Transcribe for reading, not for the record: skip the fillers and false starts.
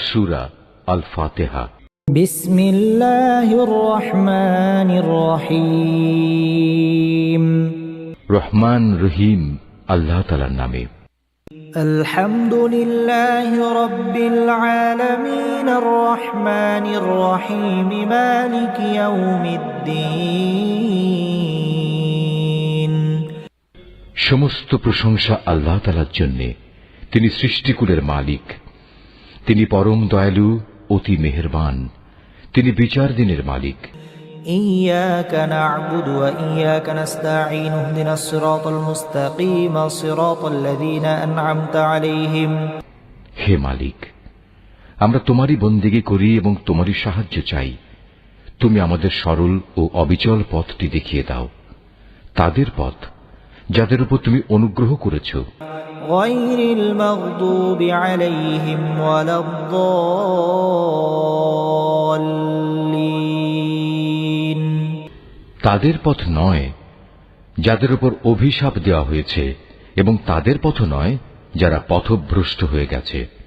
সূরা আল ফাতিহা। বিসমিল্লাহির রহমানির রহিম। রহমান রহিম আল্লাহ তাআলার নামে। আলহামদুলিল্লাহি রাব্বিল আলামিন আর রহমানির রহিম মালিকি ইয়াউমিদ্দিন। সমস্ত প্রশংসা আল্লাহ তাআলার জন্য, তিনি সৃষ্টিকুলের মালিক, তিনি পরম দয়ালু, অতি মেহেরবান, তিনি বিচার দিনের মালিক। ইয়্যাকা না'বুদু ওয়া ইয়্যাকা নাস্তাঈন ইহদিনাস সিরাতাল মুস্তাকিম সিরাতাল লাযীনা আন'আমতা আলাইহিম। হে মালিক, আমরা তোমারই বন্দেগী করি এবং তোমারই সাহায্য চাই। তুমি আমাদের সরল ও অবিচল পথটি দেখিয়ে দাও, তাদের পথ যাদের উপর তুমি অনুগ্রহ করেছ। গায়রিল মাগদুবি আলাইহিম ওয়ালাদ-দাল্লিন। তাদের পথ নয় যাদের উপর অভিশাপ দেওয়া হয়েছে, এবং তাদের পথ নয় যারা পথভ্রষ্ট হয়ে গেছে।